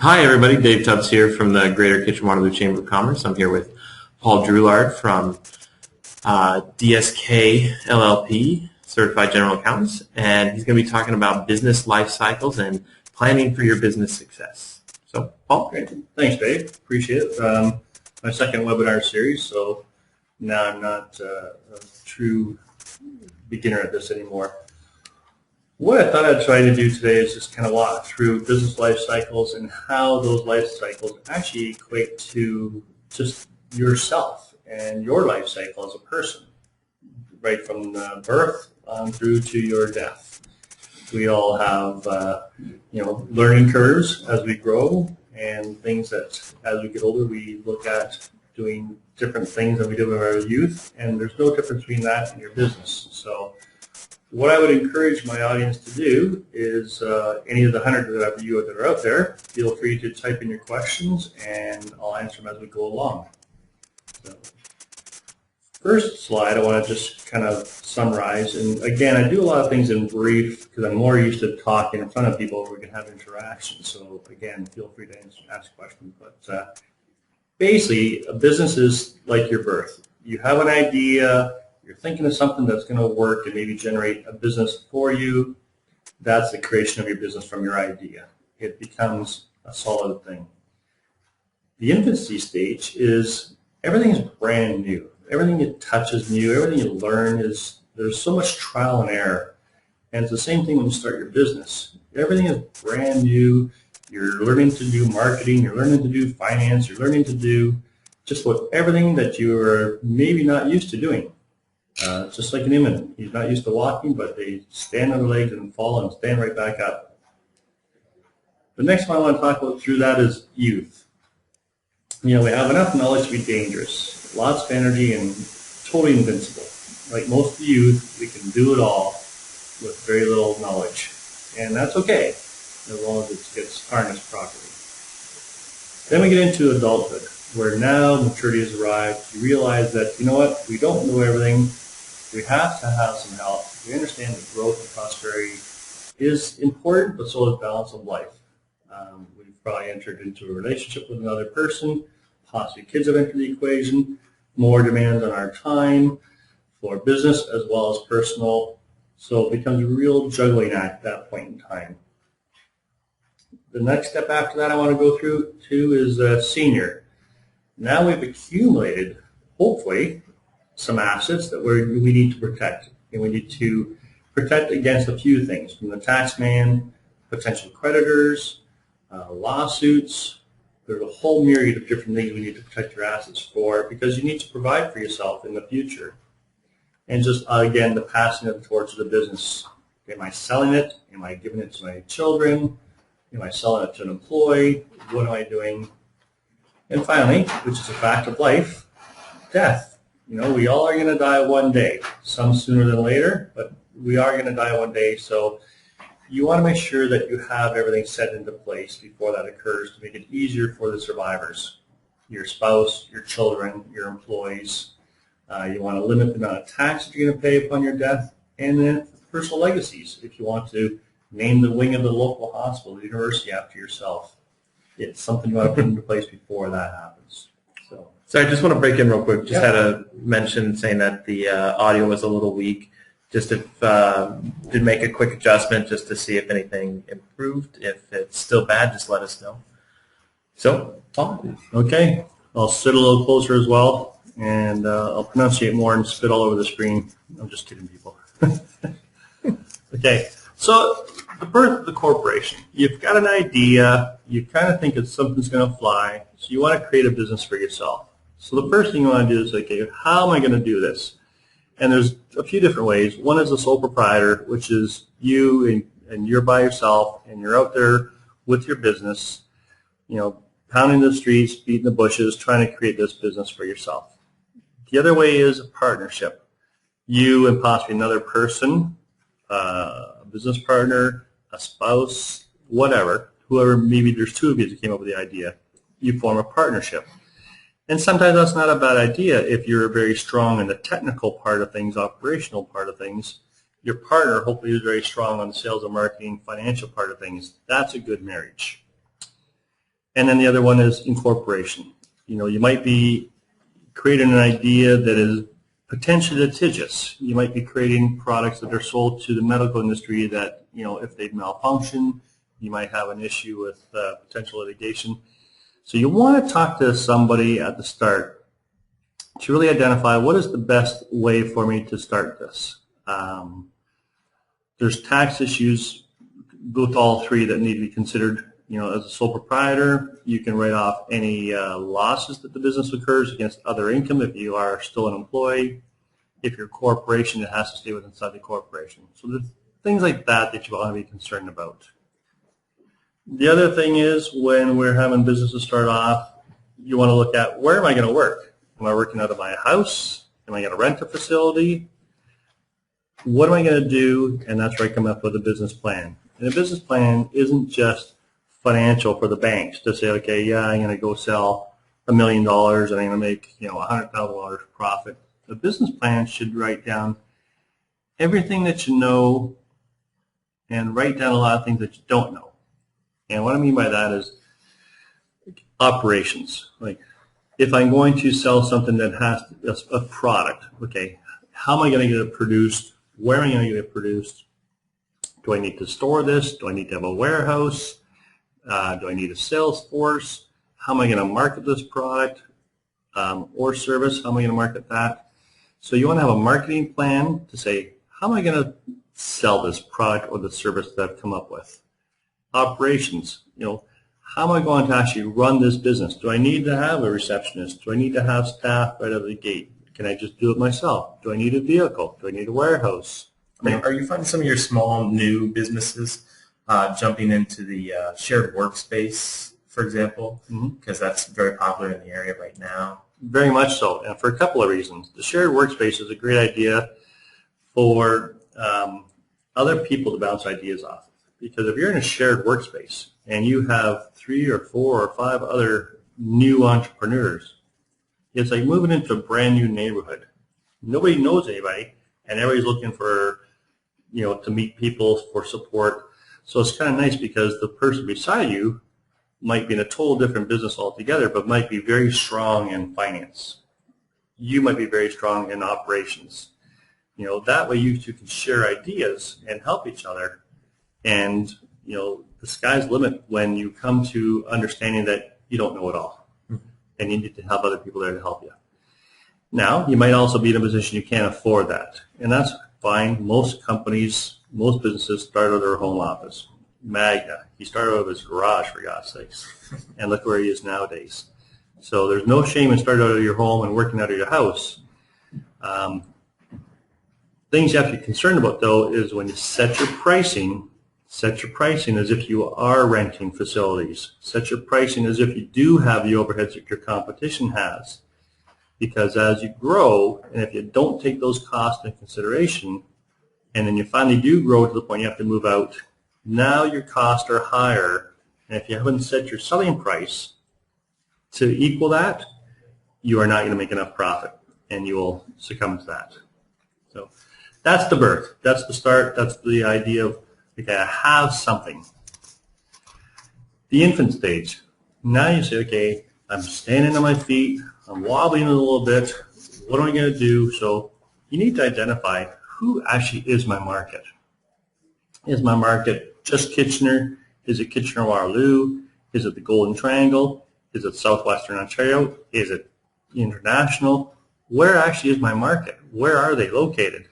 Hi, everybody. Dave Tubbs here from the Greater Kitchener-Waterloo Chamber of Commerce. I'm here with Paul Drouillard from DSK LLP, Certified General Accountants, and he's going to be talking about business life cycles and planning for your business success. So, Paul? Great. Thanks, Dave. Appreciate it. My second webinar series, so now I'm not a true beginner at this anymore. What I thought I'd try to do today is just kind of walk through business life cycles and how those life cycles actually equate to just yourself and your life cycle as a person, right from birth on through to your death. We all have, learning curves as we grow and things that as we get older we look at doing different things than we did in our youth, and there's no difference between that and your business. So what I would encourage my audience to do is any of the 100 that you that are out there, feel free to type in your questions and I'll answer them as we go along. So, first slide, I want to just kind of summarize. And again, I do a lot of things in brief because I'm more used to talking in front of people where we can have interaction. So again, feel free to ask questions. But basically, a business is like your birth. You have an idea. You're thinking of something that's going to work and maybe generate a business for you. That's the creation of your business from your idea. It becomes a solid thing. The infancy stage is everything is brand new. Everything you touch is new. Everything you learn is, there's so much trial and error. And it's the same thing when you start your business. Everything is brand new. You're learning to do marketing. You're learning to do finance. You're learning to do just what everything that you are maybe not used to doing. Just like an infant. He's not used to walking, but they stand on their legs and fall and stand right back up. The next one I want to talk about through that is youth. We have enough knowledge to be dangerous, lots of energy, and totally invincible. Like most youth, we can do it all with very little knowledge. And that's okay, as long as it gets harnessed properly. Then we get into adulthood, where now maturity has arrived. You realize that, you know what, we don't know everything. We have to have some help. We understand that growth and prosperity is important, but so is balance of life. We've probably entered into a relationship with another person, possibly kids have entered the equation, more demands on our time for business as well as personal. So it becomes a real juggling act at that point in time. The next step after that I want to go through to is senior. Now we've accumulated, hopefully, some assets that we need to protect. And we need to protect against a few things, from the tax man, potential creditors, lawsuits. There's a whole myriad of different things we need to protect your assets for, because you need to provide for yourself in the future. And just, again, the passing of the torch of the business. Am I selling it? Am I giving it to my children? Am I selling it to an employee? What am I doing? And finally, which is a fact of life, death. We all are going to die one day, some sooner than later, but we are going to die one day. So you want to make sure that you have everything set into place before that occurs to make it easier for the survivors, your spouse, your children, your employees. You want to limit the amount of tax that you're going to pay upon your death, and then personal legacies. If you want to name the wing of the local hospital, the university after yourself, it's something you want to put into place before that happens. So I just want to break in real quick. Just had a mention saying that the audio was a little weak. Just did make a quick adjustment just to see if anything improved. If it's still bad, just let us know. So, Paul. Okay. I'll sit a little closer as well, and I'll pronunciate more and spit all over the screen. I'm just kidding, people. Okay. So the birth of the corporation. You've got an idea. You kind of think that something's going to fly, so you want to create a business for yourself. So the first thing you want to do is, okay, how am I going to do this? And there's a few different ways. One is a sole proprietor, which is you and you're by yourself, and you're out there with your business, pounding the streets, beating the bushes, trying to create this business for yourself. The other way is a partnership. You and possibly another person, a business partner, a spouse, whatever, whoever, maybe there's two of you that came up with the idea. You form a partnership. And sometimes that's not a bad idea if you're very strong in the technical part of things, operational part of things. Your partner hopefully is very strong on the sales and marketing, financial part of things. That's a good marriage. And then the other one is incorporation. You might be creating an idea that is potentially litigious. You might be creating products that are sold to the medical industry that, if they malfunction, you might have an issue with potential litigation. So you want to talk to somebody at the start to really identify what is the best way for me to start this. There's tax issues with all three that need to be considered. As a sole proprietor, you can write off any losses that the business occurs against other income if you are still an employee. If you're a corporation, it has to stay within inside the corporation. So there's things like that you want to be concerned about. The other thing is when we're having businesses start off, you want to look at where am I going to work? Am I working out of my house? Am I going to rent a facility? What am I going to do? And that's where I come up with a business plan. And a business plan isn't just financial for the banks to say, okay, yeah, I'm going to go sell $1 million and I'm going to make $100,000 profit. The business plan should write down everything that you know and write down a lot of things that you don't know. And what I mean by that is operations. Like if I'm going to sell something that has a product, okay, how am I going to get it produced? Where am I going to get it produced? Do I need to store this? Do I need to have a warehouse? Do I need a sales force? How am I going to market this product or service? How am I going to market that? So you want to have a marketing plan to say, how am I going to sell this product or the service that I've come up with? Operations, how am I going to actually run this business? Do I need to have a receptionist? Do I need to have staff right out of the gate? Can I just do it myself? Do I need a vehicle? Do I need a warehouse? Are you finding some of your small new businesses jumping into the shared workspace, for example, because that's very popular in the area right now? Very much so, and for a couple of reasons. The shared workspace is a great idea for other people to bounce ideas off of. Because if you're in a shared workspace and you have 3 or 4 or 5 other new entrepreneurs, it's like moving into a brand new neighborhood. Nobody knows anybody, and everybody's looking for, to meet people for support. So it's kind of nice because the person beside you might be in a total different business altogether, but might be very strong in finance. You might be very strong in operations. That way you two can share ideas and help each other. And, the sky's the limit when you come to understanding that you don't know it all. And you need to have other people there to help you. Now, you might also be in a position you can't afford that. And that's fine. Most companies, most businesses start out of their home office. Magna, he started out of his garage, for God's sakes. And look where he is nowadays. So there's no shame in starting out of your home and working out of your house. Things you have to be concerned about, though, is when you set your pricing as if you are renting facilities. Set your pricing as if you do have the overheads that your competition has. Because as you grow, and if you don't take those costs into consideration, and then you finally do grow to the point you have to move out, now your costs are higher. And if you haven't set your selling price to equal that, you are not going to make enough profit, and you will succumb to that. So that's the birth. That's the start. That's the idea of, okay, I have something. The infant stage. Now you say, okay, I'm standing on my feet. I'm wobbling a little bit. What am I going to do? So you need to identify who actually is my market. Is my market just Kitchener? Is it Kitchener-Waterloo? Is it the Golden Triangle? Is it Southwestern Ontario? Is it international? Where actually is my market? Where are they located?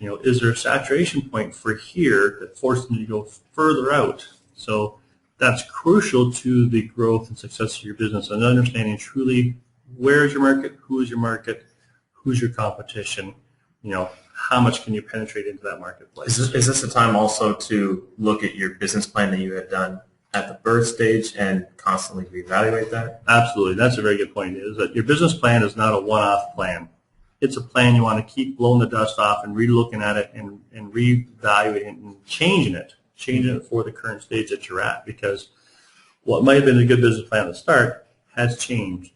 Is there a saturation point for here that forces me to go further out? So that's crucial to the growth and success of your business, and understanding truly where is your market, who is your market, who's your competition, how much can you penetrate into that marketplace. Is this a time also to look at your business plan that you had done at the birth stage and constantly reevaluate that? Absolutely. That's a very good point, is that your business plan is not a one-off plan. It's a plan you want to keep blowing the dust off and re-looking at it and reevaluating it and changing it for the current stage that you're at, because what might have been a good business plan at the start has changed.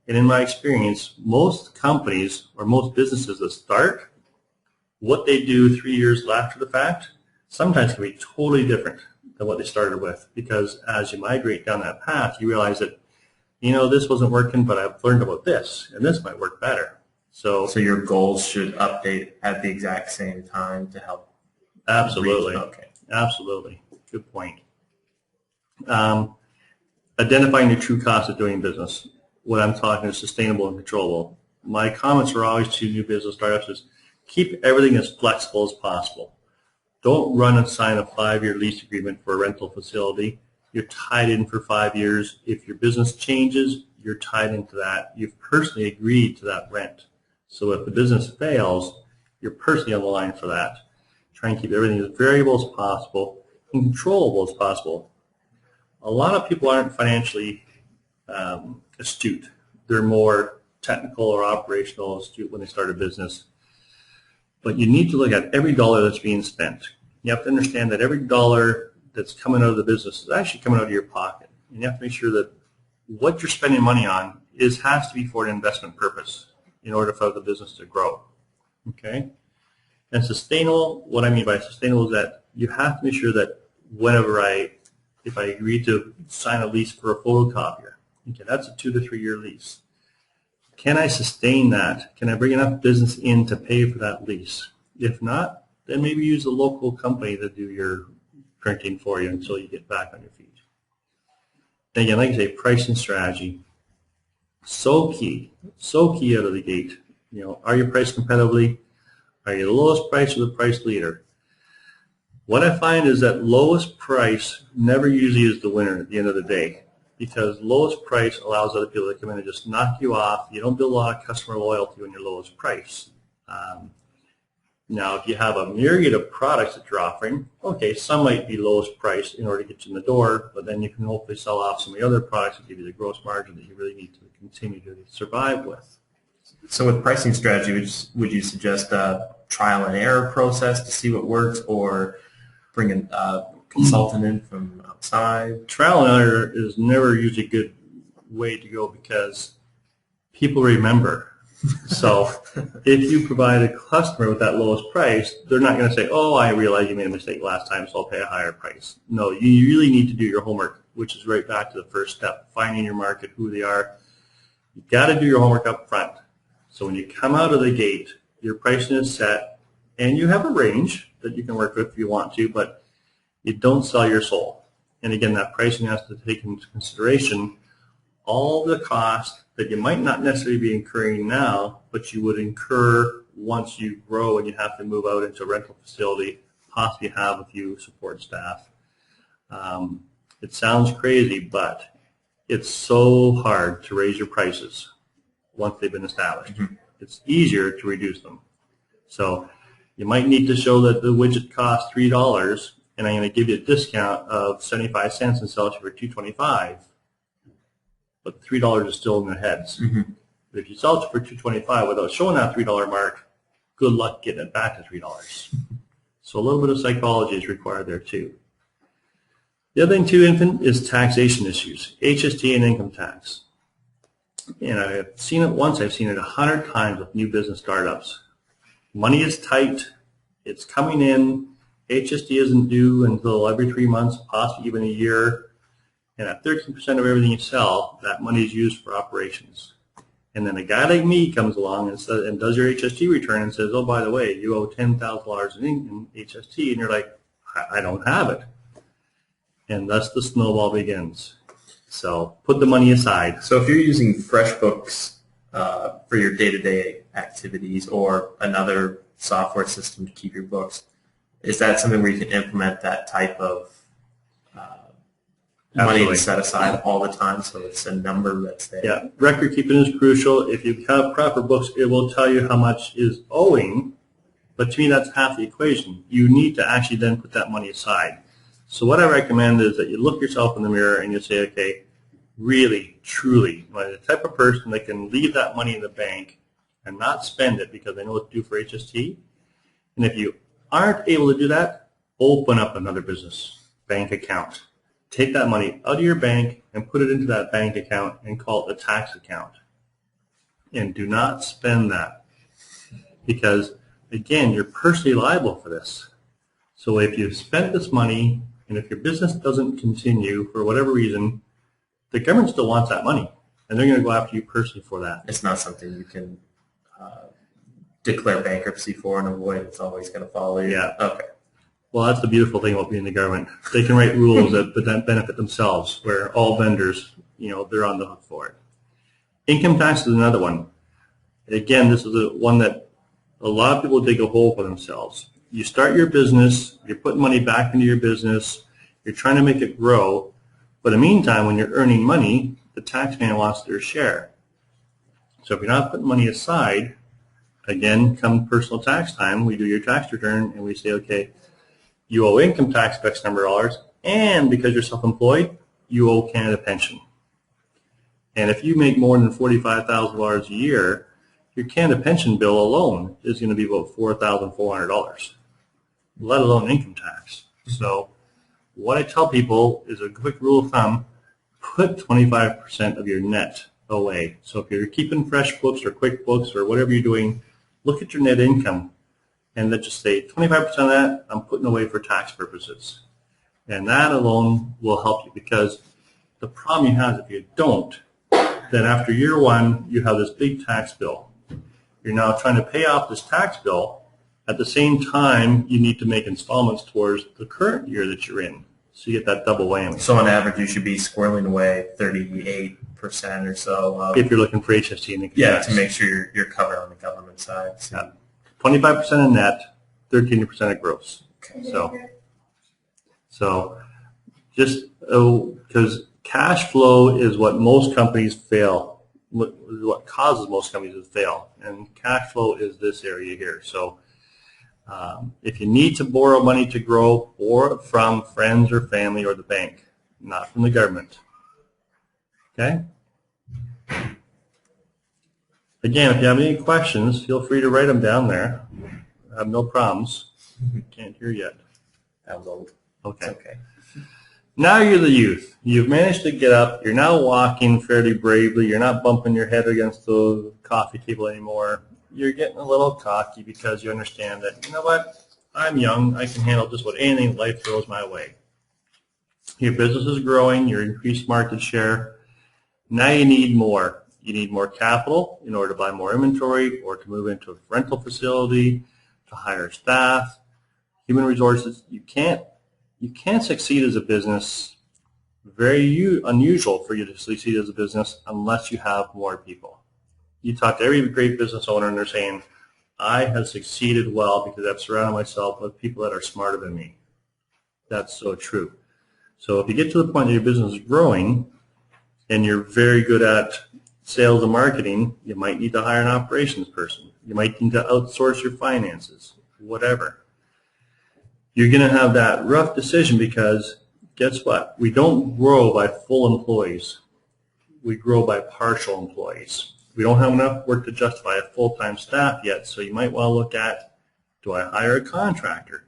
And in my experience, most companies or most businesses that start, what they do 3 years after the fact sometimes can be totally different than what they started with, because as you migrate down that path, you realize that, this wasn't working, but I've learned about this, and this might work better. So your goals should update at the exact same time to help. Absolutely. Okay. Absolutely. Good point. Identifying the true cost of doing business. What I'm talking is sustainable and controllable. My comments are always to new business startups is keep everything as flexible as possible. Don't run and sign a 5-year lease agreement for a rental facility. You're tied in for 5 years. If your business changes, you're tied into that. You've personally agreed to that rent. So if the business fails, you're personally on the line for that. Try and keep everything as variable as possible and controllable as possible. A lot of people aren't financially astute. They're more technical or operational astute when they start a business. But you need to look at every dollar that's being spent. You have to understand that every dollar that's coming out of the business is actually coming out of your pocket. And you have to make sure that what you're spending money on has to be for an investment purpose in order for the business to grow. Okay? And sustainable, what I mean by sustainable is that you have to make sure that if I agree to sign a lease for a photocopier, okay, that's a 2 to 3 year lease. Can I sustain that? Can I bring enough business in to pay for that lease? If not, then maybe use a local company to do your printing for you until you get back on your feet. And again, like I say, pricing strategy, so key out of the gate. Are you priced competitively? Are you the lowest price or the price leader? What I find is that lowest price never usually is the winner at the end of the day, because lowest price allows other people to come in and just knock you off. You don't build a lot of customer loyalty when you're lowest price. Now, if you have a myriad of products that you're offering, okay, some might be lowest price in order to get you in the door, but then you can hopefully sell off some of the other products that give you the gross margin that you really need to continue to survive with. So with pricing strategy, would you suggest a trial and error process to see what works, or bring a consultant in from outside? Trial and error is never usually a good way to go because people remember. So if you provide a customer with that lowest price, they're not going to say, oh, I realize you made a mistake last time, so I'll pay a higher price. No, you really need to do your homework, which is right back to the first step, finding your market, who they are. You've got to do your homework up front. So when you come out of the gate, your pricing is set, and you have a range that you can work with if you want to, but you don't sell your soul. And again, that pricing has to take into consideration all the costs that you might not necessarily be incurring now, but you would incur once you grow and you have to move out into a rental facility, possibly have a few support staff. It sounds crazy, but it's so hard to raise your prices once they've been established. Mm-hmm. It's easier to reduce them. So you might need to show that the widget costs $3, and I'm going to give you a discount of 75 cents and sell it for $2.25. But $3 is still in their heads. Mm-hmm. But if you sell it for $2.25 without showing that $3 mark, good luck getting it back to $3. So a little bit of psychology is required there too. The other thing too, Infant, is taxation issues, HST and income tax. And I've seen it once, I've seen it 100 times with new business startups. Money is tight, it's coming in, HST isn't due until every 3 months, possibly even a year. And at 13% of everything you sell, that money is used for operations. And then a guy like me comes along and does your HST return and says, oh, by the way, you owe $10,000 in HST. And you're like, I don't have it. And thus the snowball begins. So put the money aside. So if you're using FreshBooks for your day-to-day activities or another software system to keep your books, is that something where you can implement that type of money to set aside all the time, so it's a number that's there? Yeah, record keeping is crucial. If you have proper books, it will tell you how much is owing, but to me that's half the equation. You need to actually then put that money aside. So what I recommend is that you look yourself in the mirror and you say, okay, really, truly, am I the type of person that can leave that money in the bank and not spend it because I know it's due for HST? And if you aren't able to do that, open up another business bank account. Take that money out of your bank and put it into that bank account and call it a tax account. And do not spend that because, again, you're personally liable for this. So if you've spent this money And if your business doesn't continue for whatever reason, the government still wants that money, and they're going to go after you personally for that. It's not something you can declare bankruptcy for and avoid. It's always going to follow you. Yeah. Okay. Well, that's the beautiful thing about being in the government. They can write rules that benefit themselves, where all vendors, they're on the hook for it. Income tax is another one. Again, this is one that a lot of people dig a hole for themselves. You start your business, you're putting money back into your business, you're trying to make it grow, but in the meantime, when you're earning money, the taxman wants their share. So if you're not putting money aside, again, come personal tax time, we do your tax return and we say, okay, you owe income tax X number of dollars, and because you're self-employed, you owe Canada pension. And if you make more than $45,000 a year, your Canada pension bill alone is going to be about $4,400, let alone income tax. So what I tell people is a quick rule of thumb, put 25% of your net away. So if you're keeping FreshBooks or QuickBooks or whatever you're doing, look at your net income and let's just say 25% of that I'm putting away for tax purposes. And that alone will help you, because the problem you have is if you don't, then after year one, you have this big tax bill. You're now trying to pay off this tax bill. At the same time, you need to make installments towards the current year that you're in. So you get that double whammy. So on average, you should be squirreling away 38% or so. If you're looking for HST and income tax. To make sure you're covered on the government side. So. Yeah. 25% of net, 13% of gross. Okay. So just because cash flow is what most companies fail, what causes most companies to fail, and cash flow is this area here. So if you need to borrow money to grow, borrow it from friends or family or the bank, not from the government. Okay? Again, if you have any questions, feel free to write them down there. I have no problems. Can't hear yet. That was old. Okay. Okay. Now you're the youth. You've managed to get up. You're now walking fairly bravely. You're not bumping your head against the coffee table anymore. You're getting a little cocky because you understand that, you know what, I'm young. I can handle just about anything life throws my way. Your business is growing. You're increased market share. Now you need more. You need more capital in order to buy more inventory or to move into a rental facility, to hire staff, human resources. You can't succeed as a business. Very unusual for you to succeed as a business unless you have more people. You talk to every great business owner and they're saying, I have succeeded well because I've surrounded myself with people that are smarter than me. That's so true. So if you get to the point that your business is growing and you're very good at sales and marketing, you might need to hire an operations person. You might need to outsource your finances, whatever. You're going to have that rough decision because guess what? We don't grow by full employees. We grow by partial employees. We don't have enough work to justify a full-time staff yet, so you might want to look at, do I hire a contractor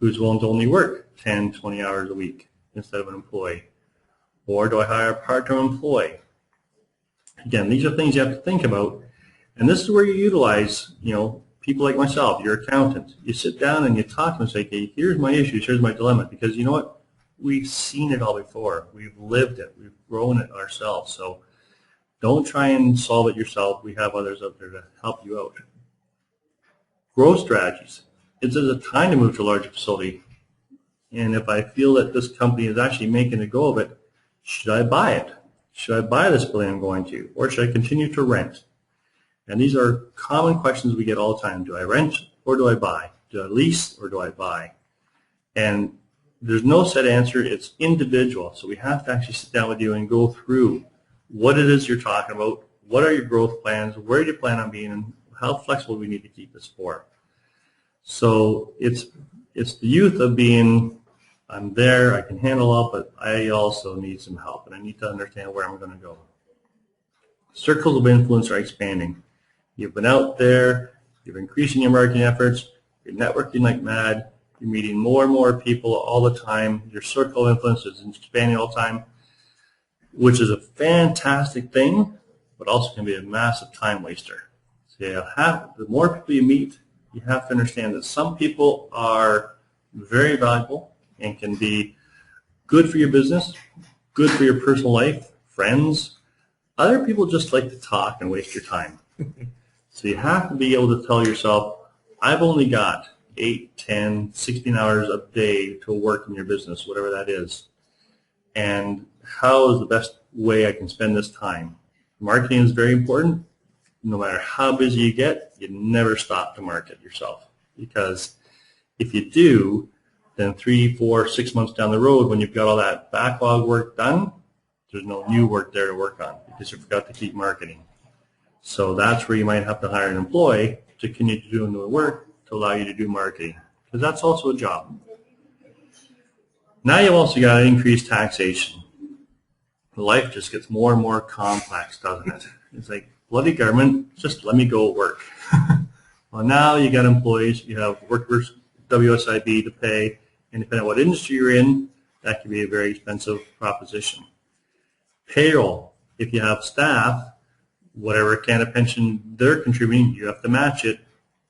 who's willing to only work 10, 20 hours a week instead of an employee? Or do I hire a part-time employee? Again, these are things you have to think about, and this is where you utilize, people like myself, your accountant. You sit down and you talk to them and say, okay, here's my issues, here's my dilemma, because you know what? We've seen it all before. We've lived it. We've grown it ourselves. So don't try and solve it yourself. We have others out there to help you out. Growth strategies. Is it a time to move to a larger facility? And if I feel that this company is actually making a go of it, should I buy it? Should I buy this building I'm going to? Or should I continue to rent? And these are common questions we get all the time. Do I rent or do I buy? Do I lease or do I buy? And there's no set answer. It's individual. So we have to actually sit down with you and go through what it is you're talking about, what are your growth plans, where do you plan on being, and how flexible we need to keep this for. So it's the youth of being, I'm there, I can handle all, but I also need some help, and I need to understand where I'm going to go. Circles of influence are expanding. You've been out there, you're increasing your marketing efforts, you're networking like mad, you're meeting more and more people all the time, your circle of influence is expanding all the time, which is a fantastic thing, but also can be a massive time waster. So the more people you meet, you have to understand that some people are very valuable and can be good for your business, good for your personal life, friends. Other people just like to talk and waste your time. So you have to be able to tell yourself, I've only got 8, 10, 16 hours a day to work in your business, whatever that is. And how is the best way I can spend this time? Marketing is very important. No matter how busy you get, you never stop to market yourself. Because if you do, then 3, 4, 6 months down the road, when you've got all that backlog work done, there's no new work there to work on because you forgot to keep marketing. So that's where you might have to hire an employee to continue doing the work to allow you to do marketing, because that's also a job. Now you've also got increased taxation. Life just gets more and more complex, doesn't it? It's like, bloody government, just let me go work. Well, now you got employees, you have workers, WSIB to pay, and depending on what industry you're in, that can be a very expensive proposition. Payroll, if you have staff, whatever kind of pension they're contributing, you have to match it.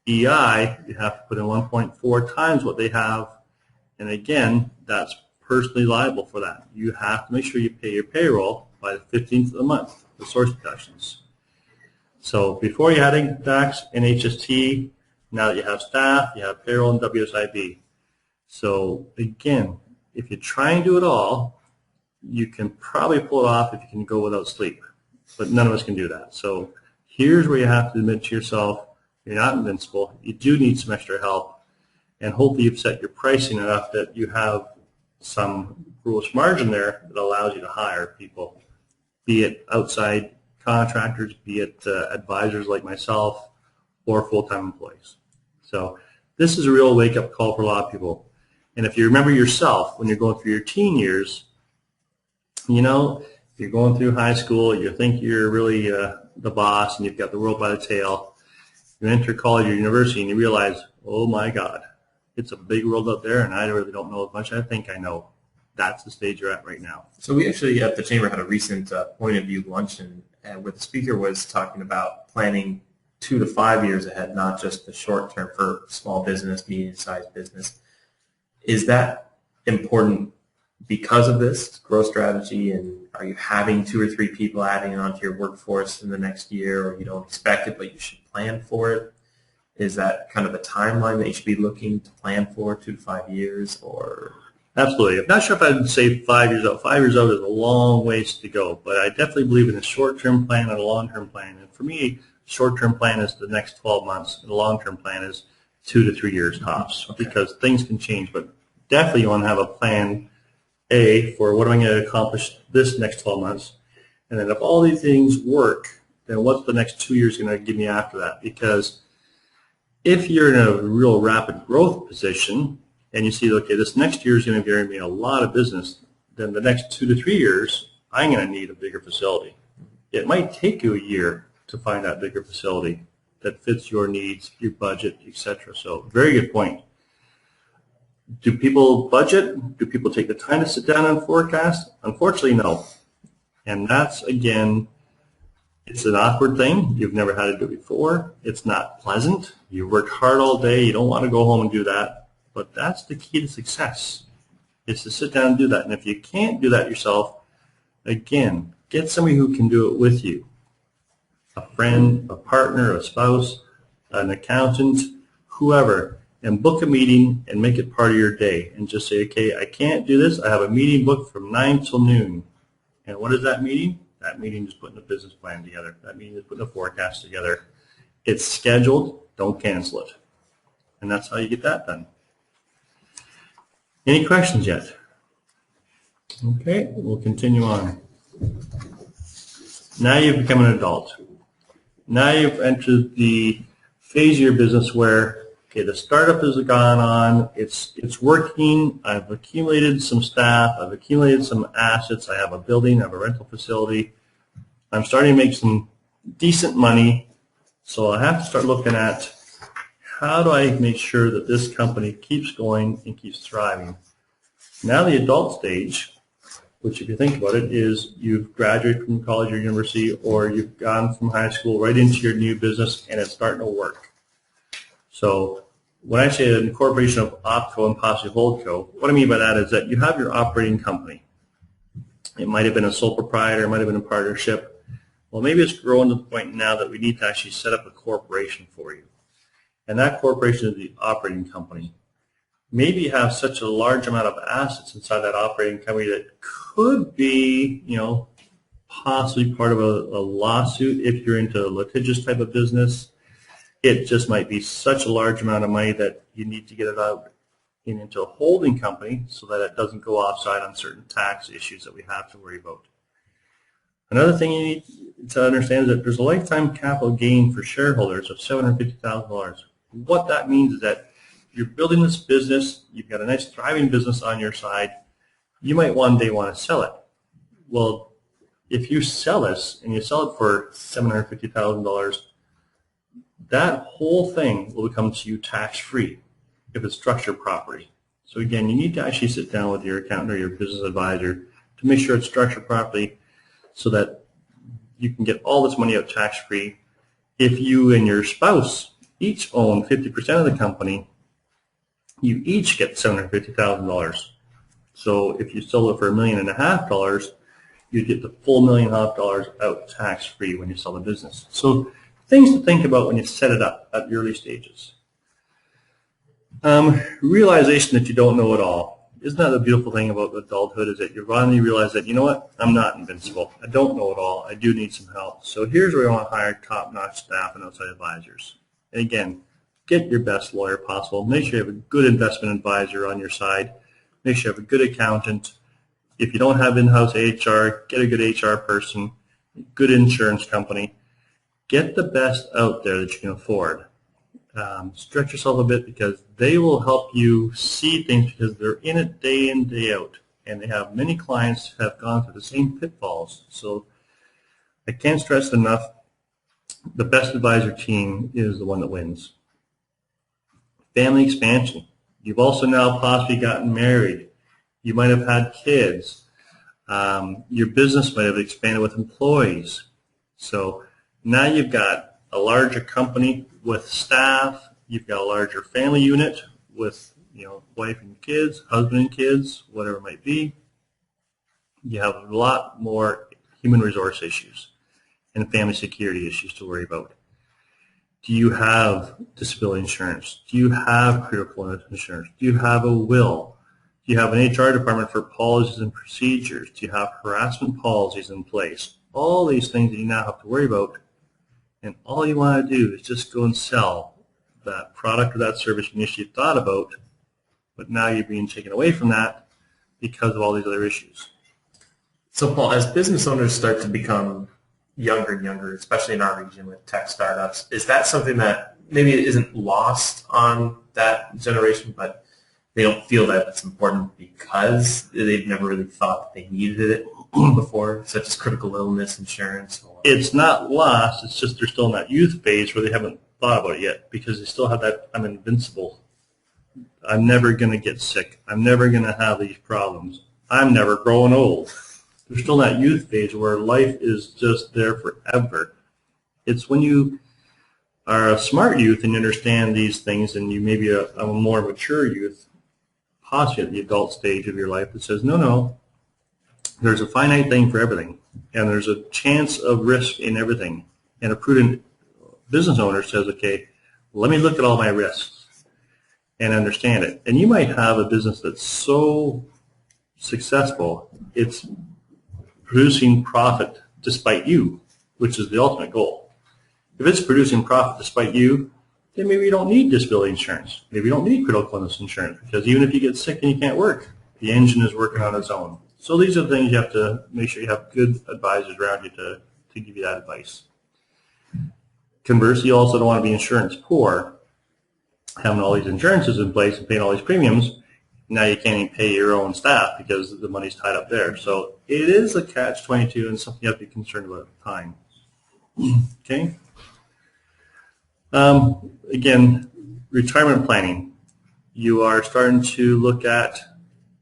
EI, you have to put in 1.4 times what they have, and again, that's personally liable for that. You have to make sure you pay your payroll by the 15th of the month, the source deductions. So before you had income tax and HST, now that you have staff, you have payroll and WSIB. So again, if you try and do it all, you can probably pull it off if you can go without sleep. But none of us can do that. So here's where you have to admit to yourself, you're not invincible. You do need some extra help. And hopefully you've set your pricing enough that you have some gross margin there that allows you to hire people, be it outside contractors, be it advisors like myself, or full-time employees. So this is a real wake-up call for a lot of people. And if you remember yourself when you're going through your teen years, you know, you're going through high school, you think you're really the boss and you've got the world by the tail. You enter college or university and you realize, oh my God, it's a big world out there and I really don't know as much as I think I know. That's the stage you're at right now. So we actually at the Chamber had a recent point of view luncheon where the speaker was talking about planning 2 to 5 years ahead, not just the short term for small business, medium-sized business. Is that important because of this growth strategy, and are you having 2 or 3 people adding onto your workforce in the next year, or you don't expect it but you should plan for it? Is that kind of a timeline that you should be looking to plan for, 2 to 5 years, or? Absolutely. I'm not sure if I'd say 5 years out. 5 years out is a long ways to go, but I definitely believe in a short-term plan and a long-term plan. And for me, short-term plan is the next 12 months, and the long-term plan is 2 to 3 years tops, because things can change. But definitely you want to have a plan A for what am I going to accomplish this next 12 months, and then if all these things work, then what's the next 2 years going to give me after that? Because if you're in a real rapid growth position and you see, okay, this next year is going to give me a lot of business, then the next 2 to 3 years, I'm going to need a bigger facility. It might take you a year to find that bigger facility that fits your needs, your budget, etc. So very good point. Do people budget? Do people take the time to sit down and forecast? Unfortunately, no. And that's, again, it's an awkward thing. You've never had to do it before. It's not pleasant. You worked hard all day. You don't want to go home and do that. But that's the key to success, is to sit down and do that. And if you can't do that yourself, again, get somebody who can do it with you. A friend, a partner, a spouse, an accountant, whoever, and book a meeting and make it part of your day. And just say, okay, I can't do this. I have a meeting booked from 9 till noon. And what is that meeting? That meeting is putting a business plan together. That meeting is putting a forecast together. It's scheduled. Don't cancel it. And that's how you get that done. Any questions yet? Okay, we'll continue on. Now you've become an adult. Now you've entered the phase of your business where, okay, the startup has gone on, it's working, I've accumulated some staff, I've accumulated some assets, I have a building, I have a rental facility, I'm starting to make some decent money, so I have to start looking at how do I make sure that this company keeps going and keeps thriving. Now the adult stage, which if you think about it, is you've graduated from college or university, or you've gone from high school right into your new business and it's starting to work. So when I say an incorporation of OpCo and possibly HoldCo, what I mean by that is that you have your operating company. It might have been a sole proprietor, it might have been a partnership. Well, maybe it's grown to the point now that we need to actually set up a corporation for you. And that corporation is the operating company. Maybe you have such a large amount of assets inside that operating company that could be, possibly part of a lawsuit if you're into a litigious type of business. It just might be such a large amount of money that you need to get it out into a holding company so that it doesn't go offside on certain tax issues that we have to worry about. Another thing you need to understand is that there's a lifetime capital gain for shareholders of $750,000. What that means is that you're building this business, you've got a nice thriving business on your side, you might one day want to sell it. Well, if you sell this and you sell it for $750,000, that whole thing will become to you tax-free if it's structured properly. So again, you need to actually sit down with your accountant or your business advisor to make sure it's structured properly so that you can get all this money out tax-free. If you and your spouse each own 50% of the company, you each get $750,000. So if you sell it for $1.5 million, you get the full $1.5 million out tax-free when you sell the business. So things to think about when you set it up at the early stages. Realization that you don't know it all. Isn't that the beautiful thing about adulthood, is that you finally realize that, you know what, I'm not invincible. I don't know it all. I do need some help. So here's where you want to hire top-notch staff and outside advisors. And again, get your best lawyer possible. Make sure you have a good investment advisor on your side. Make sure you have a good accountant. If you don't have in-house HR, get a good HR person, good insurance company. Get the best out there that you can afford. Stretch yourself a bit because they will help you see things because they're in it day in, day out. And they have many clients who have gone through the same pitfalls. So I can't stress enough, the best advisor team is the one that wins. Family expansion. You've also now possibly gotten married. You might have had kids. Your business might have expanded with employees. So now you've got a larger company with staff. You've got a larger family unit with, wife and kids, husband and kids, whatever it might be. You have a lot more human resource issues and family security issues to worry about. Do you have disability insurance? Do you have critical illness insurance? Do you have a will? Do you have an HR department for policies and procedures? Do you have harassment policies in place? All these things that you now have to worry about. And all you want to do is just go and sell that product or that service you initially thought about, but now you're being taken away from that because of all these other issues. So Paul, as business owners start to become younger and younger, especially in our region with tech startups, is that something that maybe isn't lost on that generation, but they don't feel that it's important because they've never really thought that they needed it before, such as critical illness insurance? It's not lost. It's just they're still in that youth phase where they haven't thought about it yet because they still have that I'm invincible. I'm never going to get sick. I'm never going to have these problems. I'm never growing old. They're still in that youth phase where life is just there forever. It's when you are a smart youth and you understand these things and you maybe a more mature youth, possibly at the adult stage of your life, that says, no, there's a finite thing for everything, and there's a chance of risk in everything. And a prudent business owner says, okay, let me look at all my risks and understand it. And you might have a business that's so successful, it's producing profit despite you, which is the ultimate goal. If it's producing profit despite you, then maybe you don't need disability insurance. Maybe you don't need critical illness insurance because even if you get sick and you can't work, the engine is working on its own. So these are the things you have to make sure you have good advisors around you to give you that advice. Conversely, you also don't want to be insurance poor, having all these insurances in place and paying all these premiums. Now you can't even pay your own staff because the money's tied up there. So it is a catch-22 and something you have to be concerned about at the time. Okay. Again, retirement planning. You are starting to look at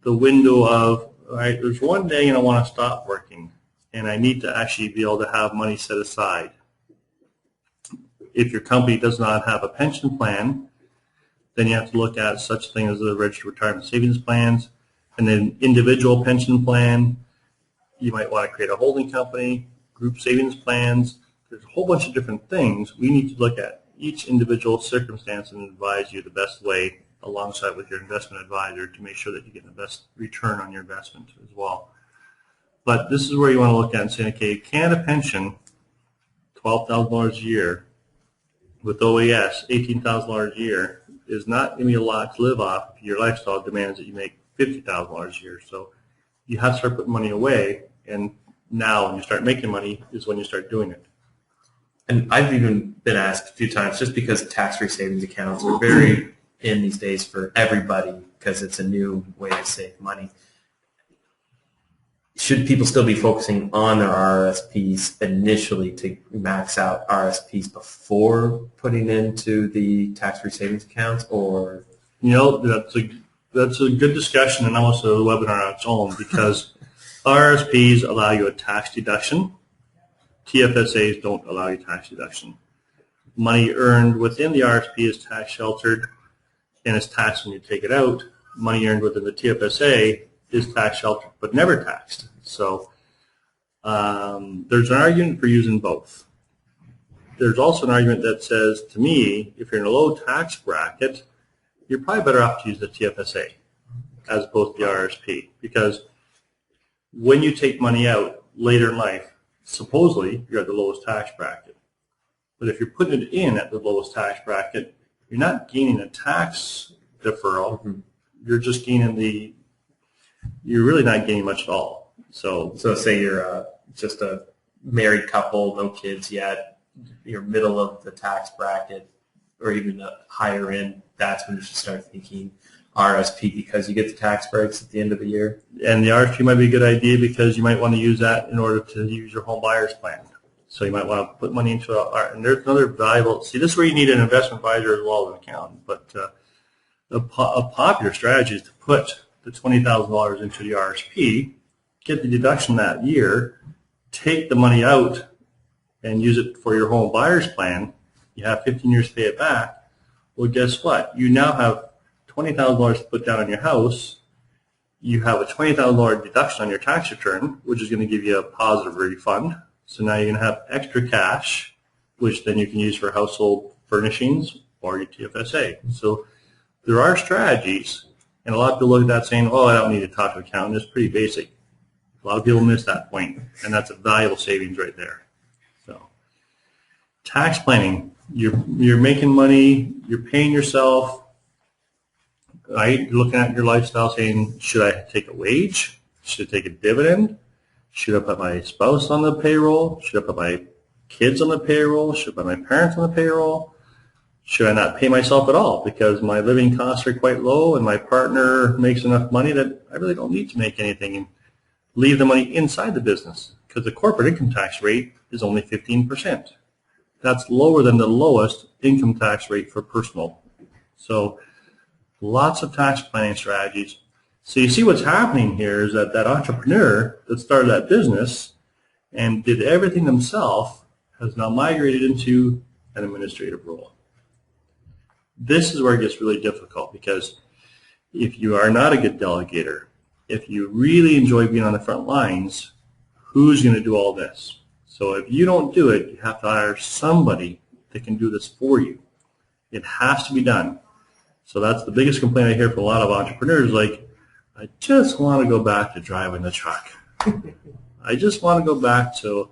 the window of, all right, there's one day and I want to stop working and I need to actually be able to have money set aside. If your company does not have a pension plan, Then you have to look at such thing as the registered retirement savings plans, and then individual pension plan. You might want to create a holding company, group savings plans. There's a whole bunch of different things. We need to look at each individual circumstance and advise you the best way alongside with your investment advisor to make sure that you get the best return on your investment as well. But this is where you want to look at and say, okay, Canada pension, $12,000 a year, with OAS, $18,000 a year, is not going to be a lot to live off if your lifestyle demands that you make $50,000 a year. So you have to start putting money away, and now when you start making money is when you start doing it. And I've even been asked a few times, just because tax-free savings accounts are very in these days for everybody because it's a new way to save money. Should people still be focusing on their RRSPs initially to max out RSPs before putting into the tax-free savings accounts, or? You know, that's a good discussion and almost a webinar on its own, because RRSPs allow you a tax deduction. TFSAs don't allow you tax deduction. Money earned within the RSP is tax sheltered and is taxed when you take it out. Money earned within the TFSA is tax sheltered but never taxed. So there's an argument for using both. There's also an argument that says, to me, if you're in a low tax bracket, you're probably better off to use the TFSA as opposed to the RSP, because when you take money out later in life, supposedly you're at the lowest tax bracket. But if you're putting it in at the lowest tax bracket, you're not gaining a tax deferral. Mm-hmm. You're just gaining you're really not gaining much at all. So say you're just a married couple, no kids yet, you're middle of the tax bracket, or even higher end, that's when you should start thinking RSP, because you get the tax breaks at the end of the year. And the RSP might be a good idea because you might want to use that in order to use your home buyer's plan. So you might want to put money into and there's another valuable, see, this is where you need an investment advisor as well as an accountant, but a popular strategy is to put the $20,000 into the RSP, get the deduction that year, take the money out and use it for your home buyer's plan. You have 15 years to pay it back. Well, guess what? You now have $20,000 to put down on your house. You have a $20,000 deduction on your tax return, which is going to give you a positive refund. So now you're going to have extra cash, which then you can use for household furnishings or your TFSA. So there are strategies, and a lot of people look at that saying, oh, I don't need to talk to an accountant. It's pretty basic. A lot of people miss that point, and that's a valuable savings right there. So tax planning, you're making money, you're paying yourself, right? You're looking at your lifestyle saying, should I take a wage? Should I take a dividend? Should I put my spouse on the payroll? Should I put my kids on the payroll? Should I put my parents on the payroll? Should I not pay myself at all because my living costs are quite low and my partner makes enough money that I really don't need to make anything, and leave the money inside the business, because the corporate income tax rate is only 15%. That's lower than the lowest income tax rate for personal. So lots of tax planning strategies. So you see what's happening here is that entrepreneur that started that business and did everything himself has now migrated into an administrative role. This is where it gets really difficult, because if you are not a good delegator, if you really enjoy being on the front lines, who's going to do all this? So if you don't do it, you have to hire somebody that can do this for you. It has to be done. So that's the biggest complaint I hear from a lot of entrepreneurs, like, I just want to go back to driving the truck. I just want to go back to,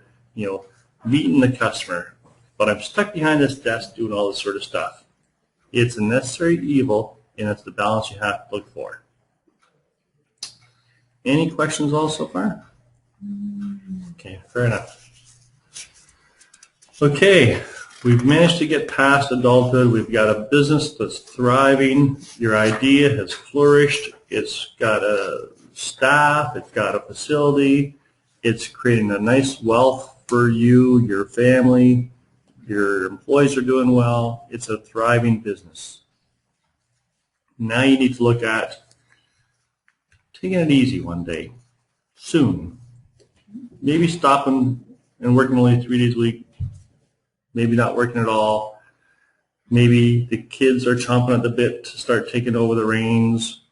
meeting the customer, but I'm stuck behind this desk doing all this sort of stuff. It's a necessary evil, and it's the balance you have to look for. Any questions all so far? Okay, fair enough. Okay, we've managed to get past adulthood. We've got a business that's thriving. Your idea has flourished. It's got a staff. It's got a facility. It's creating a nice wealth for you, your family. Your employees are doing well. It's a thriving business. Now you need to look at taking it easy one day, soon. Maybe stopping and working only 3 days a week, maybe not working at all. Maybe the kids are chomping at the bit to start taking over the reins.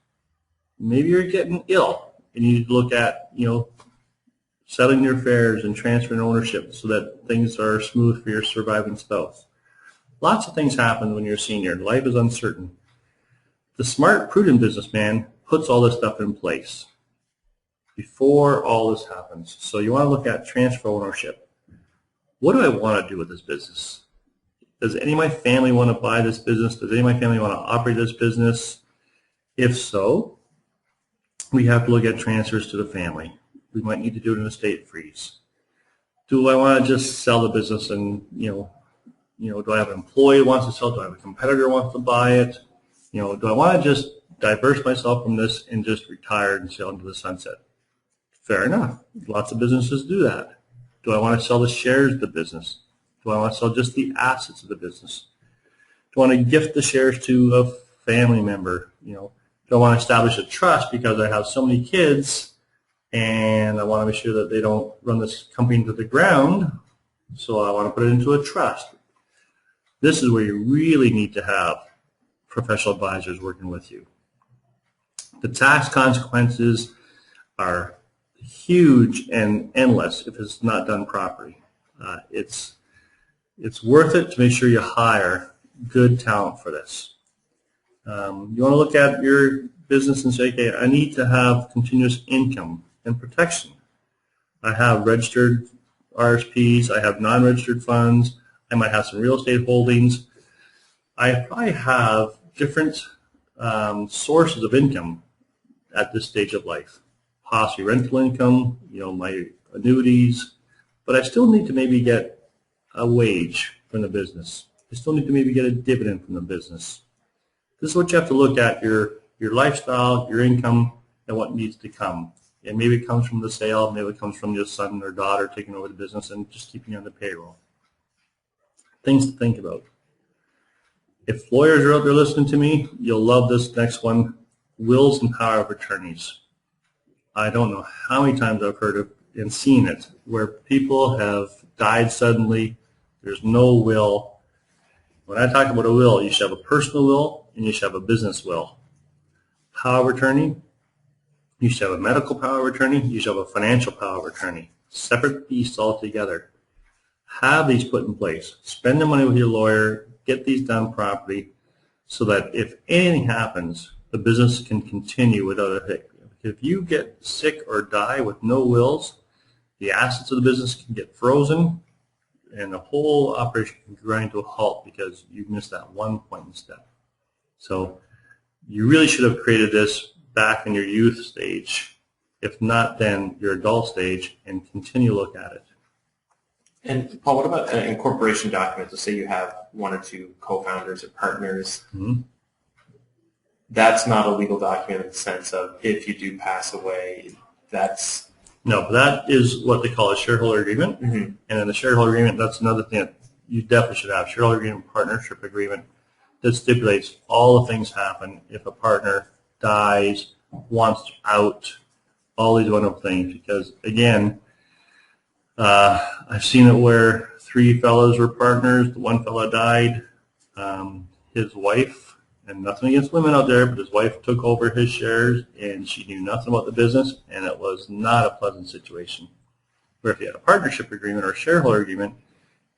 Maybe you're getting ill and you need to look at, settling your affairs and transferring ownership so that things are smooth for your surviving spouse. Lots of things happen when you're a senior. Life is uncertain. The smart, prudent businessman puts all this stuff in place before all this happens. So you want to look at transfer ownership. What do I want to do with this business? Does any of my family want to buy this business? Does any of my family want to operate this business? If so, we have to look at transfers to the family. We might need to do an estate freeze. Do I want to just sell the business and, do I have an employee who wants to sell it? Do I have a competitor who wants to buy it? Do I want to just diverse myself from this and just retire and sail into the sunset? Fair enough. Lots of businesses do that. Do I want to sell the shares of the business? Do I want to sell just the assets of the business? Do I want to gift the shares to a family member? Do I want to establish a trust because I have so many kids and I want to make sure that they don't run this company into the ground, so I want to put it into a trust? This is where you really need to have professional advisors working with you. The tax consequences are huge and endless if it's not done properly. It's worth it to make sure you hire good talent for this. You want to look at your business and say, okay, I need to have continuous income and protection. I have registered RSPs, I have non-registered funds, I might have some real estate holdings. I probably have different sources of income at this stage of life. Possibly rental income, my annuities, but I still need to maybe get a wage from the business. I still need to maybe get a dividend from the business. This is what you have to look at, your lifestyle, your income, and what needs to come. And maybe it comes from the sale, maybe it comes from your son or daughter taking over the business and just keeping you on the payroll. Things to think about. If lawyers are out there listening to me, you'll love this next one, wills and power of attorneys. I don't know how many times I've heard of and seen it where people have died suddenly, there's no will. When I talk about a will, you should have a personal will and you should have a business will. Power of attorney, you should have a medical power of attorney, you should have a financial power of attorney. Separate beasts altogether. Have these put in place. Spend the money with your lawyer, get these done properly so that if anything happens, the business can continue without a hiccup. If you get sick or die with no wills, the assets of the business can get frozen and the whole operation can grind to a halt because you missed that one point in step. So you really should have created this back in your youth stage, if not then your adult stage, and continue to look at it. And Paul, what about incorporation documents? Let's say you have one or two co-founders or partners. Mm-hmm. That's not a legal document in the sense of if you do pass away, that's... No, that is what they call a shareholder agreement. Mm-hmm. And in the shareholder agreement, that's another thing that you definitely should have. Shareholder agreement, partnership agreement that stipulates all the things happen if a partner dies, wants out, all these wonderful things. Because, again, I've seen it where three fellows were partners. The one fellow died. His wife, and nothing against women out there, but his wife took over his shares, and she knew nothing about the business, and it was not a pleasant situation. Where if you had a partnership agreement or a shareholder agreement,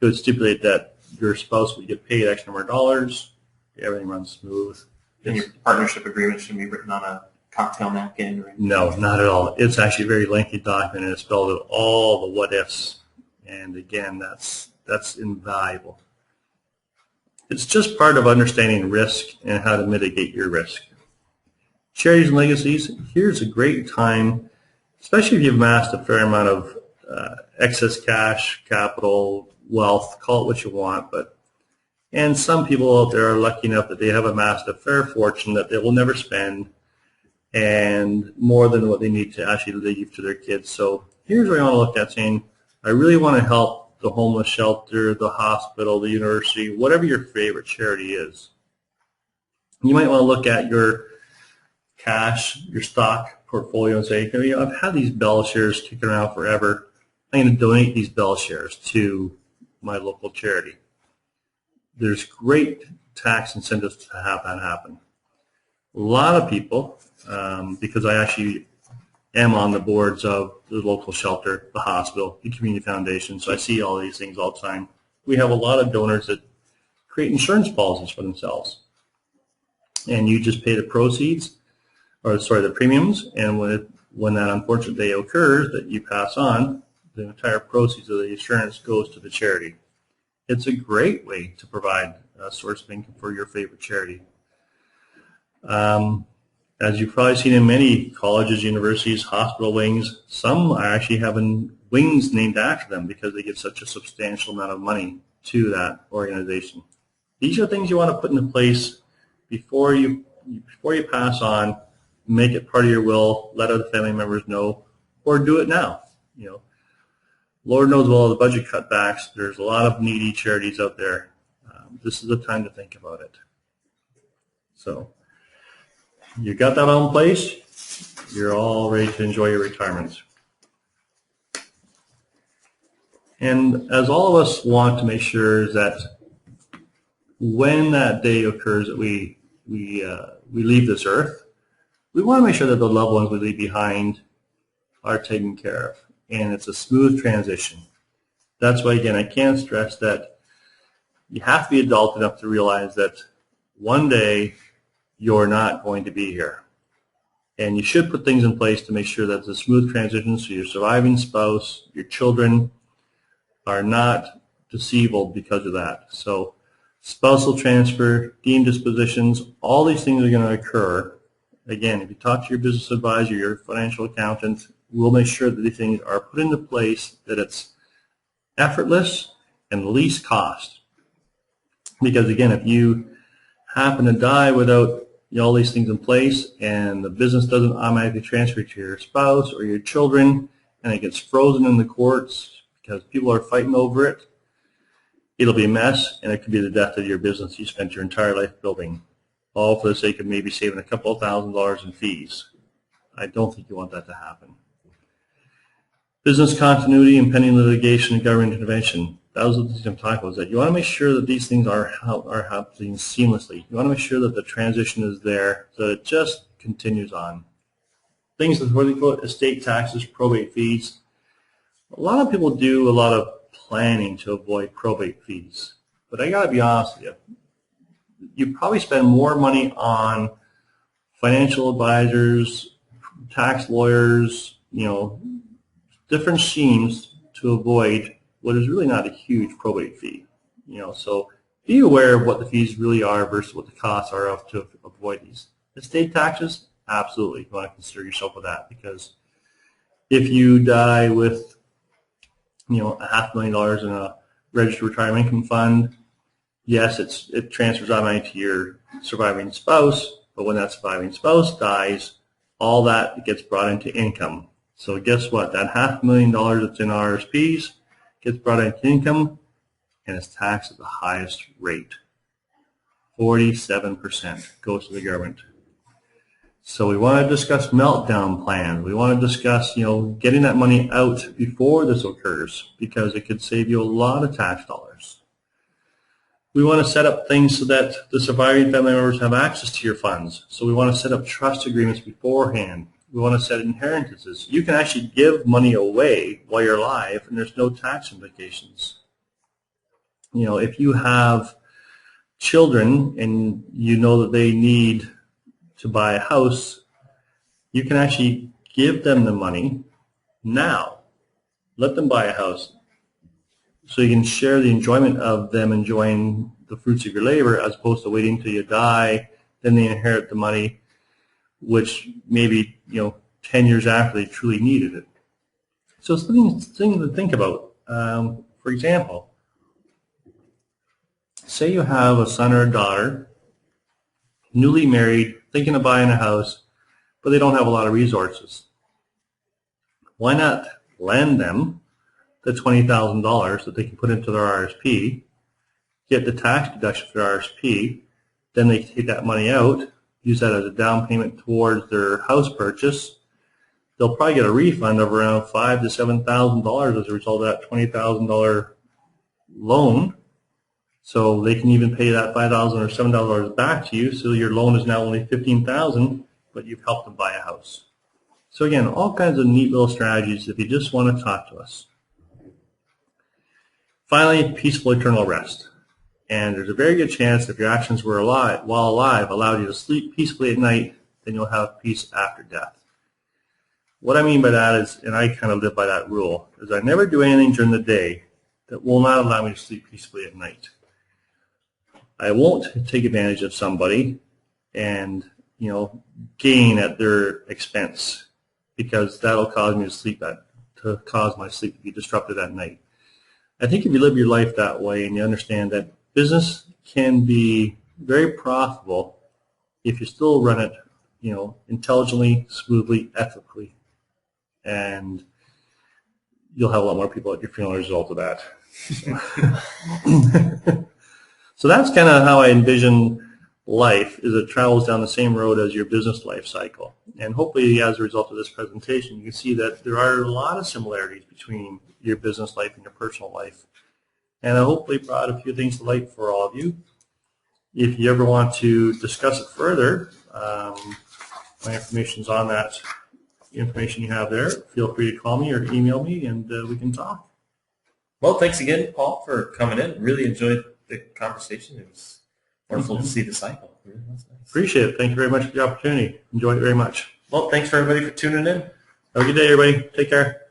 it would stipulate that your spouse would get paid X number of dollars, everything runs smooth. And your partnership agreement should be written on a cocktail napkin? Or no, not at all. It's actually a very lengthy document, and it spells out all the what-ifs, and again, that's invaluable. It's just part of understanding risk and how to mitigate your risk. Charities and legacies, here's a great time, especially if you've amassed a fair amount of excess cash, capital, wealth, call it what you want, and some people out there are lucky enough that they have amassed a fair fortune that they will never spend and more than what they need to actually leave to their kids. So here's where I want to look at saying, I really want to help the homeless shelter, the hospital, the university, whatever your favorite charity is. You might want to look at your cash, your stock portfolio and say, I've had these Bell shares kicking around forever. I'm going to donate these Bell shares to my local charity. there's great tax incentives to have that happen. A lot of people, because I actually am on the boards of the local shelter, the hospital, the community foundation, so I see all these things all the time. We have a lot of donors that create insurance policies for themselves. And you just pay the proceeds, or sorry, the premiums, and when that unfortunate day occurs that you pass on, the entire proceeds of the insurance goes to the charity. It's a great way to provide a source of income for your favorite charity. As you've probably seen in many colleges, universities, hospital wings, some are actually having wings named after them because they give such a substantial amount of money to that organization. These are things you want to put into place before you pass on. Make it part of your will, let other family members know, or do it now. Lord knows with all the budget cutbacks, there's a lot of needy charities out there. This is the time to think about it. So you got that all in place, you're all ready to enjoy your retirement. And as all of us want to make sure is that when that day occurs that we leave this earth, we want to make sure that the loved ones we leave behind are taken care of, and it's a smooth transition. That's why, again, I can't stress that you have to be adult enough to realize that one day you're not going to be here. And you should put things in place to make sure that it's a smooth transition so your surviving spouse, your children are not disabled because of that. So spousal transfer, deemed dispositions, all these things are going to occur. Again, if you talk to your business advisor, your financial accountant, we'll make sure that these things are put into place, that it's effortless and least cost. Because again, if you happen to die without all these things in place and the business doesn't automatically transfer to your spouse or your children and it gets frozen in the courts because people are fighting over it, it'll be a mess and it could be the death of your business you spent your entire life building, all for the sake of maybe saving a couple of $1,000s in fees. I don't think you want that to happen. Business continuity and pending litigation and government intervention. Those are the things I'm talking about. Is that you want to make sure that these things are happening seamlessly. You want to make sure that the transition is there so that it just continues on. Things that really quote estate taxes, probate fees. A lot of people do a lot of planning to avoid probate fees. But I got to be honest with you. You probably spend more money on financial advisors, tax lawyers, different schemes to avoid what is really not a huge probate fee. So be aware of what the fees really are versus what the costs are to avoid these. Estate taxes, absolutely. You want to consider yourself with that, because if you die with $500,000 in a registered retirement income fund, yes, it transfers automatically to your surviving spouse, but when that surviving spouse dies, all that gets brought into income. So guess what? That $500,000 that's in RSPs gets brought into income and is taxed at the highest rate. 47% goes to the government. So we want to discuss meltdown plans. We want to discuss, getting that money out before this occurs, because it could save you a lot of tax dollars. We want to set up things so that the surviving family members have access to your funds. So we want to set up trust agreements beforehand. We want to set inheritances. You can actually give money away while you're alive, and there's no tax implications. If you have children and you know that they need to buy a house, you can actually give them the money now. Let them buy a house so you can share the enjoyment of them enjoying the fruits of your labor, as opposed to waiting until you die, then they inherit the money, which maybe 10 years after they truly needed it. So it's things to think about. For example, say you have a son or a daughter, newly married, thinking of buying a house, but they don't have a lot of resources. Why not lend them the $20,000 that they can put into their RSP, get the tax deduction for their RSP, then they take that money out, use that as a down payment towards their house purchase. They'll probably get a refund of around $5,000 to $7,000 as a result of that $20,000 loan. So they can even pay that $5,000 or $7,000 back to you, so your loan is now only $15,000, but you've helped them buy a house. So again, all kinds of neat little strategies if you just want to talk to us. Finally, peaceful eternal rest. And there's a very good chance if your actions were alive, while alive, allowed you to sleep peacefully at night, then you'll have peace after death. What I mean by that is, and I kind of live by that rule, is I never do anything during the day that will not allow me to sleep peacefully at night. I won't take advantage of somebody and, gain at their expense, because that'll cause me to cause my sleep to be disrupted at night. I think if you live your life that way and you understand that business can be very profitable if you still run it, intelligently, smoothly, ethically, and you'll have a lot more people at your funeral as a result of that. So that's kind of how I envision life, is it travels down the same road as your business life cycle. And hopefully, as a result of this presentation, you can see that there are a lot of similarities between your business life and your personal life. And I hopefully brought a few things to light for all of you. If you ever want to discuss it further, my information's on that information you have there. Feel free to call me or email me, and we can talk. Well, thanks again, Paul, for coming in. Really enjoyed the conversation. It was wonderful to see the cycle. It really was nice. Appreciate it. Thank you very much for the opportunity. Enjoy it very much. Well, thanks for everybody for tuning in. Have a good day, everybody. Take care.